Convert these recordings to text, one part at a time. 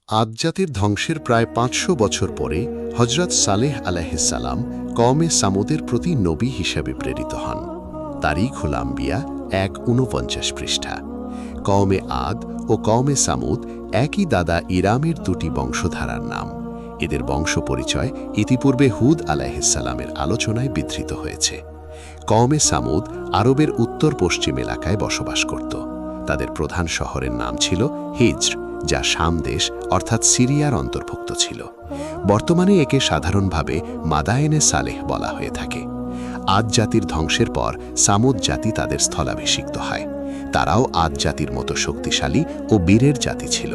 আদ জাতির ধ্বংসের প্রায় ৫০০ বছর পরে হজরত সালেহ আলাইহিসসালাম কওমে সামুদের প্রতি নবী হিসেবে প্রেরিত হন। তারিখুল আম্বিয়া ১:৪৯ পৃষ্ঠা। কওমে আদ ও কওমে সামুদ একই দাদা ইরামের দুটি বংশধারার নাম। এদের বংশ পরিচয় ইতিপূর্বে হুদ আলাইহিসসালামের আলোচনায় বিধৃত হয়েছে। কওমে সামুদ আরবের উত্তর পশ্চিম এলাকায় বসবাস করত। তাদের প্রধান শহরের নাম ছিল হিজর, যা শাম দেশ অর্থাৎ সিরিয়ার অন্তর্ভুক্ত ছিল। বর্তমানে একে সাধারণভাবে মাদায়েনে সালেহ বলা হয়ে থাকে। আদ জাতির ধ্বংসের পর সামুদ জাতি তাদের স্থলাভিষিক্ত হয়। তারাও আদ জাতির মতো শক্তিশালী ও বীরের জাতি ছিল।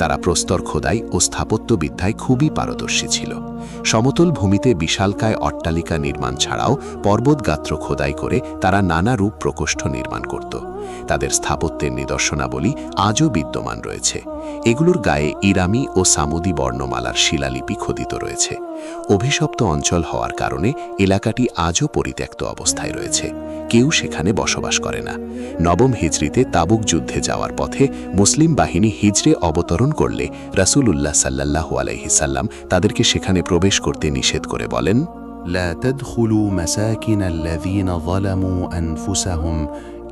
তারা প্রস্তর খোদাই ও স্থাপত্যবিদ্যায় খুবই পারদর্শী ছিল। সমতল ভূমিতে বিশালকায় অট্টালিকা নির্মাণ ছাড়াও পর্বতগাত্র খোদাই করে তারা নানা রূপ প্রকোষ্ঠ নির্মাণ করত। তাদের স্থাপত্যের নিদর্শনাবলী আজও বিদ্যমান রয়েছে। এগুলোর গায়ে ইরামি ও সামুদি বর্ণমালার শিলালিপি খোদিত রয়েছে। অভিশপ্ত অঞ্চল হওয়ার কারণে এলাকাটি আজও পরিত্যক্ত অবস্থায় রয়েছে। কেউ সেখানে বসবাস করে না। নবম হিজরিতে তাবুক যুদ্ধে যাওয়ার পথে মুসলিম বাহিনী হিজরে অবতরণ করলে রাসূলুল্লাহ সাল্লাল্লাহু আলাইহি সাল্লাম তাদেরকে সেখানে প্রবেশ করতে নিষেধ করে বলেন, لا تدخلوا مساكن الذين ظلموا أنفسهم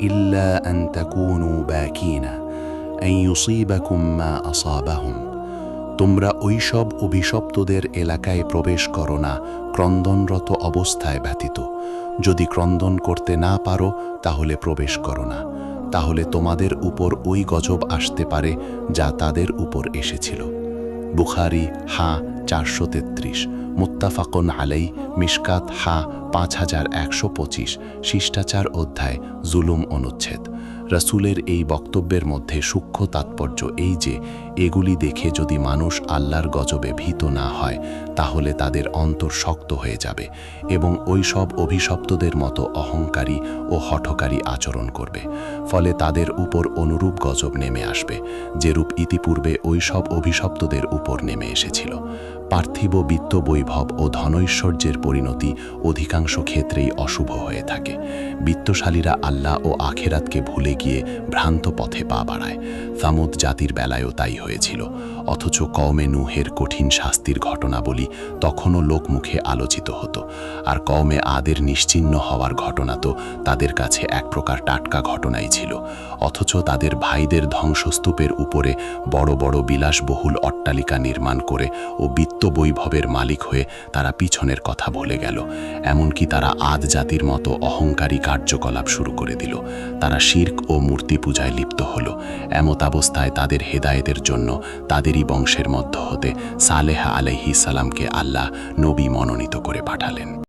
إلا أن تكونوا باكين أن يصيبكم ما أصابهم। তোমরা ওইসব অভিশপ্তদের এলাকায় প্রবেশ করো না ক্রন্দনরত অবস্থায় ব্যতীত। যদি ক্রন্দন করতে না পারো তাহলে প্রবেশ করো না, তাহলে তোমাদের উপর ওই গজব আসতে পারে যা তাদের উপর এসেছিল। বুখারী ৪৩৩, মুত্তাফাকুন আলাই, মিশকাত ৫১২৫, শিষ্টাচার অধ্যায়, জুলুম অনুচ্ছেদ। রাসূলের এই বক্তব্যের মধ্যে সূক্ষ্ম তাৎপর্য এই যে, এগুলি দেখে যদি মানুষ আল্লাহর গজবে ভীত না হয় তাহলে তাদের অন্তর শক্ত হয়ে যাবে এবং ওই সব অভিশপ্তদের মতো অহংকারী ও হঠকারী আচরণ করবে। ফলে তাদের উপর অনুরূপ গজব নেমে আসবে, যেরূপ ইতিপূর্বে ওই সব অভিশপ্তদের উপর নেমে এসেছিল। পার্থিব বিত্ত বৈভব ও ধনৈশ্বর্যের পরিণতি অধিকাংশ ক্ষেত্রেই অশুভ হয়ে থাকে। বিত্তশালীরা আল্লাহ ও আখেরাতকে ভুলে গিয়ে ভ্রান্ত পথে পা বাড়ায়। সামুদ জাতির বেলায়ও তাই হয়েছিল। অথচ কওমে নূহের কঠিন শাস্তির ঘটনাবলী তখনও লোকমুখে আলোচিত হতো। আর কওমে আদের নিশ্চিহ্ন হওয়ার ঘটনা তো তাদের কাছে এক প্রকার টাটকা ঘটনাই ছিল। অথচ তাদের ভাইদের ধ্বংসস্তূপের উপরে বড় বড় বিলাসবহুল অট্টালিকা নির্মাণ করে ও বিত্ত বৈভবের মালিক হয়ে তারা পিছনের কথা ভুলে গেল। এমনকি তারা আদ জাতির মতো অহংকারী কার্যকলাপ শুরু করে দিল। তারা শিরক ও মূর্তি পূজায় লিপ্ত হল। এমতাবস্থায় তাদের হেদায়েতের জন্য তাদেরই বংশের মধ্য হতে সালেহ আলাইহিস সালামকে আল্লাহ নবী মনোনীত করে পাঠালেন।